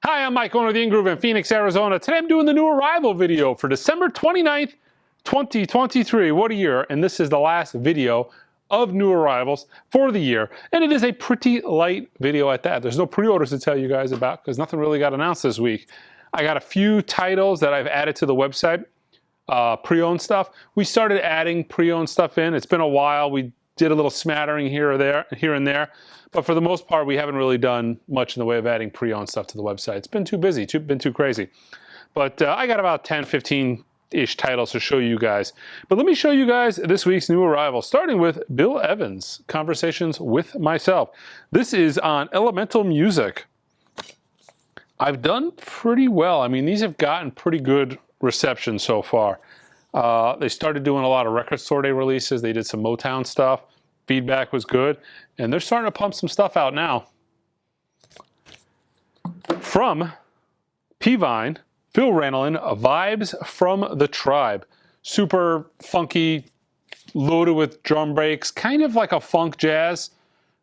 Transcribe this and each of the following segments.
Hi, I'm Mike, owner of the In-Groove in Phoenix, Arizona. Today I'm doing the new arrival video for December 29th, 2023. What a year. And this is the last video of new arrivals for the year. And it is a pretty light video at that. There's no pre-orders to tell you guys about because nothing really got announced this week. I got a few titles that I've added to the website, pre-owned stuff. We started adding pre-owned stuff in. It's been a while. We did a little smattering here and there. But for the most part, we haven't really done much in the way of adding pre-owned stuff to the website. It's been too busy, been too crazy. But I got about 10, 15-ish titles to show you guys. But let me show you guys this week's new arrival, starting with Bill Evans, Conversations with Myself. This is on Elemental Music. I've done pretty well. I mean, these have gotten pretty good reception so far. They started doing a lot of Record Store Day releases. They did some Motown stuff. Feedback was good. And they're starting to pump some stuff out now. From P-Vine, Phil Ranelin, Vibes from the Tribe. Super funky, loaded with drum breaks, kind of like a funk jazz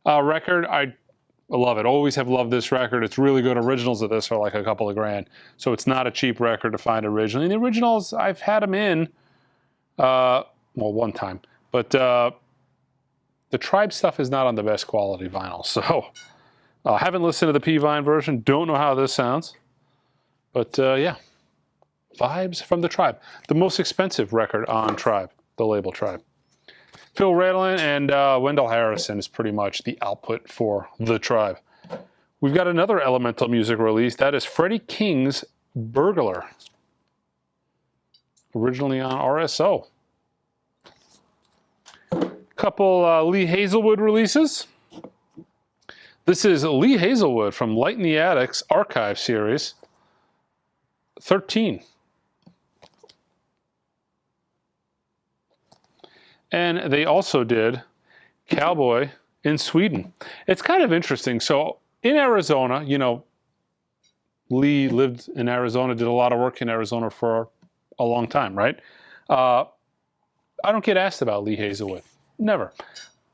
record. I love it. Always have loved this record. It's really good. Originals of this are like a couple of grand. So it's not a cheap record to find originally. And the originals, I've had them in, well, one time. But the Tribe stuff is not on the best quality vinyl. So I haven't listened to the P-Vine version. Don't know how this sounds. But yeah, Vibes from the Tribe. The most expensive record on Tribe, the label Tribe. Phil Ranelin and Wendell Harrison is pretty much the output for the Tribe. We've got another Elemental Music release. That is Freddie King's Burglar. Originally on RSO. Couple Lee Hazelwood releases. This is Lee Hazelwood from Light in the Attic's Archive series, 13. And they also did Cowboy in Sweden. It's kind of interesting. So in Arizona, you know, Lee lived in Arizona, did a lot of work in Arizona for a long time, right? I don't get asked about Lee Hazelwood. Never.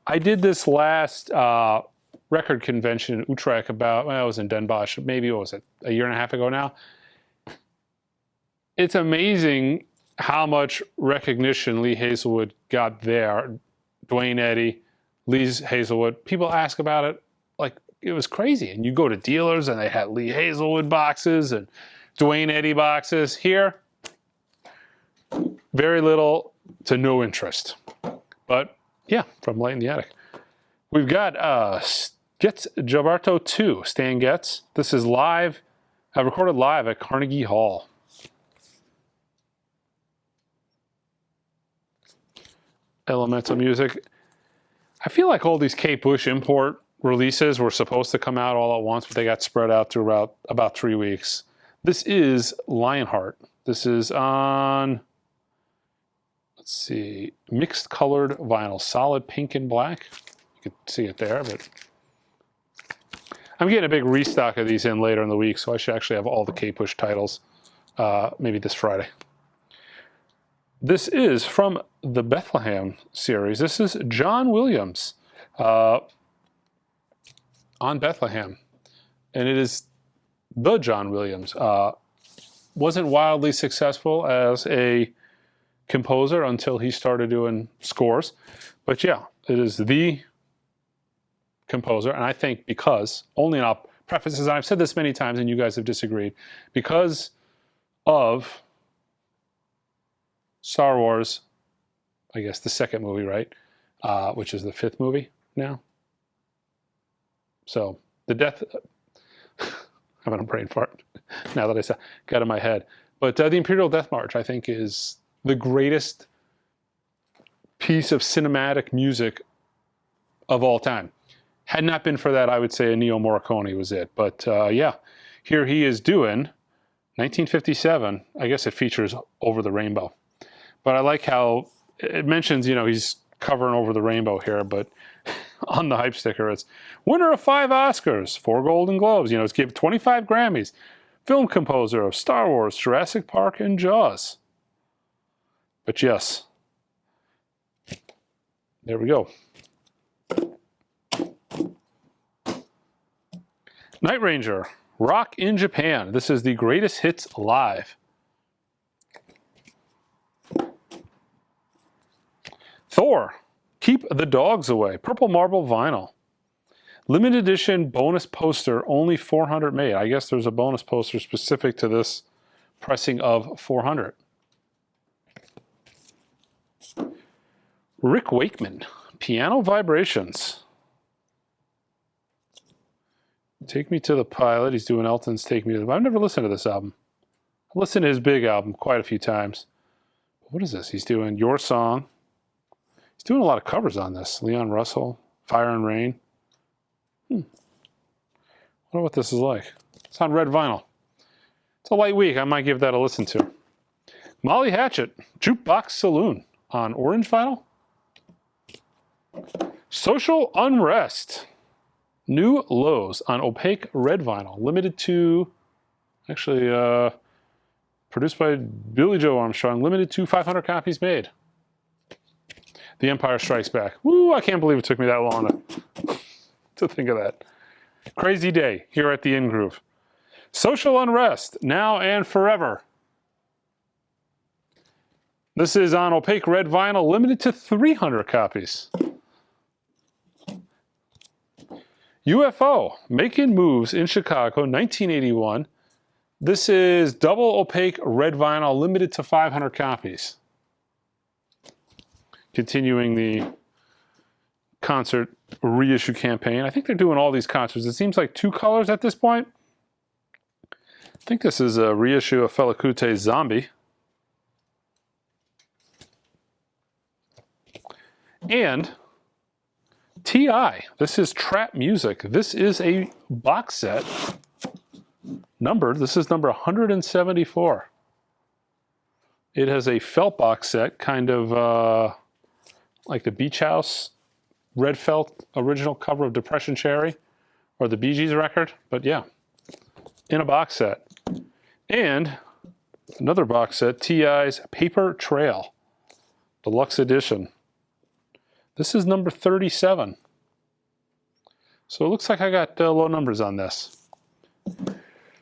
I did this last record convention in Utrecht about, well, I was in Den Bosch, maybe, what was it, a year and a half ago now? It's amazing how much recognition Lee Hazelwood got there. Dwayne Eddy, Lee Hazelwood. People ask about it like it was crazy. And you go to dealers and they had Lee Hazelwood boxes and Dwayne Eddy boxes. Here, very little to no interest. But yeah, from Light in the Attic. We've got Getz Gilberto 2, Stan Getz. This is live, recorded live at Carnegie Hall. Elemental Music. I feel like all these Kate Bush import releases were supposed to come out all at once, but they got spread out throughout about 3 weeks. This is Lionheart. This is on, let's see, mixed colored vinyl, solid pink and black. You can see it there, but I'm getting a big restock of these in later in the week, so I should actually have all the Kate Bush titles maybe this Friday. This is from the Bethlehem series. This is John Williams on Bethlehem. And it is the John Williams. Wasn't wildly successful as a composer until he started doing scores. But yeah, it is the composer. And I think because, only in I'll preface this, and I've said this many times and you guys have disagreed, because of Star Wars, I guess the second movie, right? Which is the 5th movie now. So the death, I'm having a brain fart now that I said, got in my head. But the Imperial Death March, I think, is the greatest piece of cinematic music of all time. Had not been for that, I would say Ennio Morricone was it. But yeah, here he is doing 1957. I guess it features Over the Rainbow. But I like how it mentions, you know, he's covering Over the Rainbow here, but on the hype sticker, it's winner of 5 Oscars, 4 Golden Globes, you know, it's given 25 Grammys, film composer of Star Wars, Jurassic Park, and Jaws. But yes, there we go. Night Ranger, Rock in Japan. This is the Greatest Hits Live. Thor, Keep the Dogs Away. Purple Marble Vinyl. Limited edition bonus poster, only 400 made. I guess there's a bonus poster specific to this pressing of 400. Rick Wakeman, Piano Vibrations. Take Me to the Pilot. He's doing Elton's Take Me to the... I've never listened to this album. I've listened to his big album quite a few times. What is this? He's doing Your Song. He's doing a lot of covers on this. Leon Russell, Fire and Rain. I wonder what this is like. It's on red vinyl. It's a light week. I might give that a listen to. Molly Hatchet, Jukebox Saloon on orange vinyl. Social Unrest, New Lows on opaque red vinyl. Limited to, actually, produced by Billy Joe Armstrong. Limited to 500 copies made. The Empire Strikes Back. Woo, I can't believe it took me that long to think of that. Crazy day here at the In Groove. Social Unrest, Now and Forever. This is on opaque red vinyl, limited to 300 copies. UFO, Making Moves in Chicago, 1981. This is double opaque red vinyl, limited to 500 copies. Continuing the concert reissue campaign. I think they're doing all these concerts. It seems like 2 colors at this point. I think this is a reissue of Fela Kute's Zombie. And T.I. This is Trap Music. This is a box set numbered. This is number 174. It has a felt box set, kind of like the Beach House red felt original cover of Depression Cherry or the Bee Gees record. But yeah, in a box set. And another box set, T.I.'s Paper Trail, deluxe edition. This is number 37. So it looks like I got low numbers on this.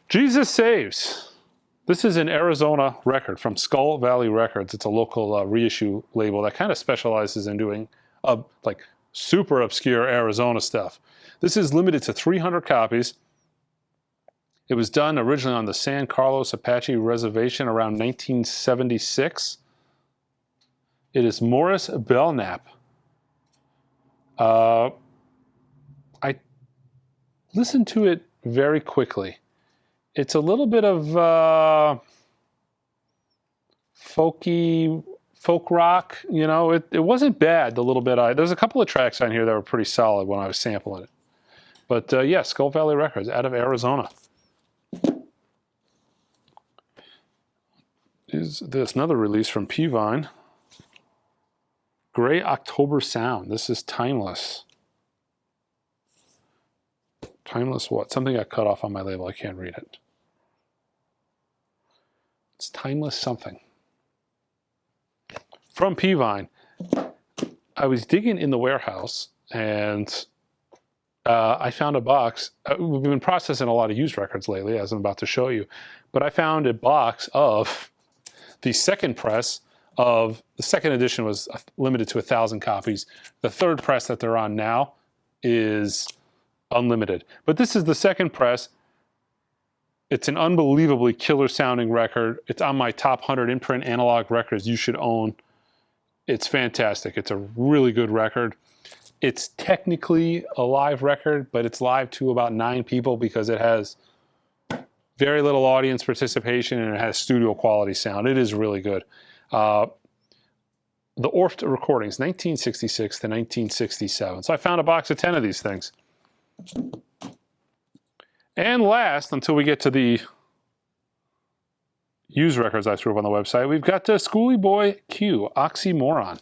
Jesus Saves. This is an Arizona record from Skull Valley Records. It's a local reissue label that kind of specializes in doing like super obscure Arizona stuff. This is limited to 300 copies. It was done originally on the San Carlos Apache Reservation around 1976. It is Morris Belknap. I listened to it very quickly. It's a little bit of folk rock, you know. It wasn't bad, the little bit. There's a couple of tracks on here that were pretty solid when I was sampling it. But yeah, Skull Valley Records out of Arizona. Is this another release from P-Vine? Gray October Sound. This is Timeless. Timeless what? Something got cut off on my label. I can't read it. It's Timeless something. From P-Vine. I was digging in the warehouse and I found a box. We've been processing a lot of used records lately, as I'm about to show you. But I found a box of the second press of the second edition was limited to 1,000 copies. The third press that they're on now is unlimited. But this is the second press. It's an unbelievably killer sounding record. It's on my top 100 imprint analog records you should own. It's fantastic. It's a really good record. It's technically a live record, but it's live to about 9 people because it has very little audience participation and it has studio quality sound. It is really good. The Orft recordings, 1966 to 1967. So I found a box of 10 of these things. And last, until we get to the used records I threw up on the website, we've got Schoolie Boy Q, Oxymoron.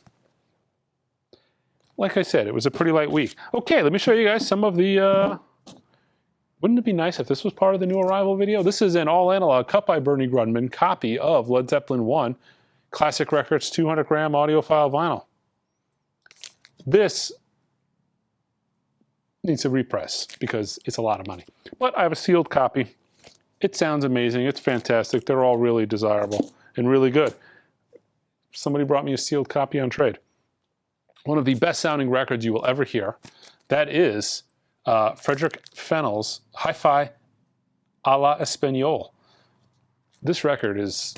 Like I said, it was a pretty light week. Okay, let me show you guys some of the... wouldn't it be nice if this was part of the new arrival video? This is an all-analog cut by Bernie Grundman copy of Led Zeppelin 1, Classic Records 200-gram audiophile vinyl. This needs a repress because it's a lot of money. But I have a sealed copy It sounds amazing. It's fantastic. They're all really desirable and really good. Somebody brought me a sealed copy on trade. One of the best sounding records you will ever hear. That is Frederick Fennell's Hi-Fi a la Espanol. This record is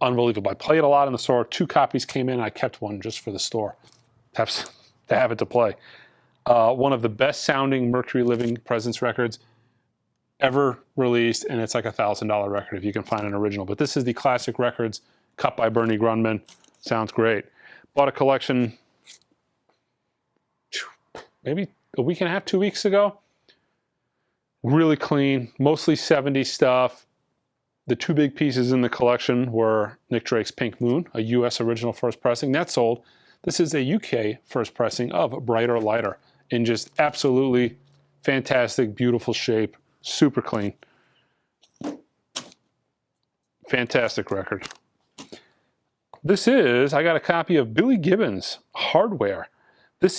unbelievable. I play it a lot in the store. 2 copies came in. I kept one just for the store to have it to play. One of the best sounding Mercury Living Presence records ever released, and it's like a $1,000 record if you can find an original. But this is the Classic Records, cut by Bernie Grundman. Sounds great. Bought a collection maybe a week and a half, 2 weeks ago. Really clean, mostly 70s stuff. The 2 big pieces in the collection were Nick Drake's Pink Moon, a US original first pressing. That sold. This is a UK first pressing of Brighter Lighter in just absolutely fantastic, beautiful shape. Super clean. Fantastic record. This I got a copy of Billy Gibbons, Hardware. This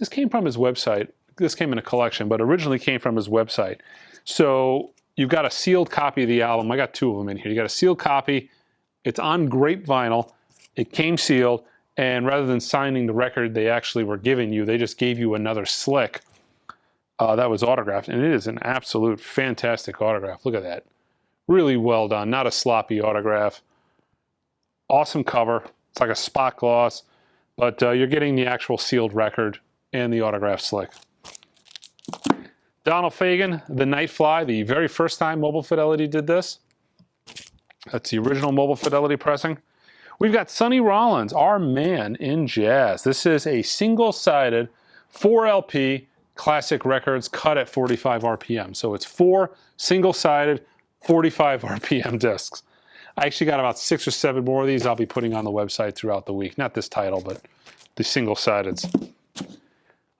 came from his website. This came in a collection, but originally came from his website. So you've got a sealed copy of the album. I got 2 of them in here. You got a sealed copy. It's on grape vinyl. It came sealed, and rather than signing the record they actually were giving you, they just gave you another slick that was autographed, and it is an absolute fantastic autograph. Look at that. Really well done. Not a sloppy autograph. Awesome cover. It's like a spot gloss, but you're getting the actual sealed record and the autograph slick. Donald Fagen, The Nightfly, the very first time Mobile Fidelity did this. That's the original Mobile Fidelity pressing. We've got Sonny Rollins, Our Man in Jazz. This is a single-sided 4 LP Classic Records cut at 45 RPM. So it's 4 single-sided 45 RPM discs. I actually got about 6 or 7 more of these I'll be putting on the website throughout the week. Not this title, but the single-sideds.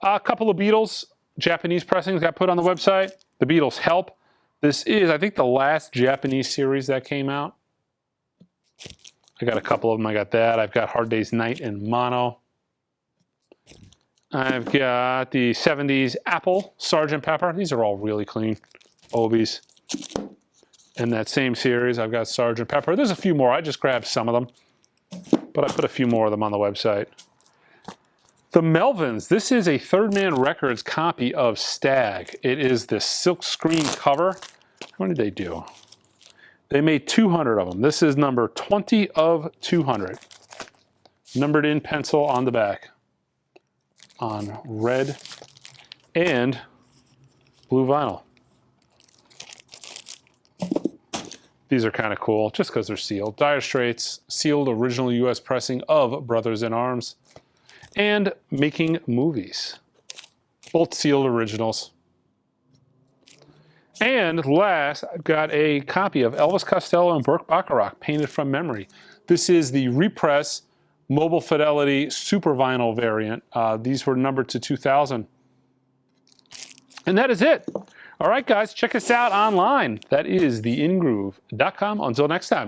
A couple of Beatles Japanese pressings got put on the website. The Beatles Help. This is, I think, the last Japanese series that came out. I got a couple of them. I got that. I've got Hard Day's Night in mono. I've got the 70s Apple Sgt. Pepper. These are all really clean. Obies. In that same series, I've got Sgt. Pepper. There's a few more. I just grabbed some of them, but I put a few more of them on the website. The Melvins. This is a Third Man Records copy of Stag. It is the silk screen cover. How many did they do? They made 200 of them. This is number 20 of 200. Numbered in pencil on the back. On red and blue vinyl. These are kind of cool, just because they're sealed. Dire Straits, sealed original US pressing of Brothers in Arms. And Making Movies. Both sealed originals. And last, I've got a copy of Elvis Costello and Burt Bacharach, Painted from Memory. This is the repress Mobile Fidelity Super Vinyl variant. These were numbered to 2000. And that is it. All right, guys, check us out online. That is theingroove.com. Until next time.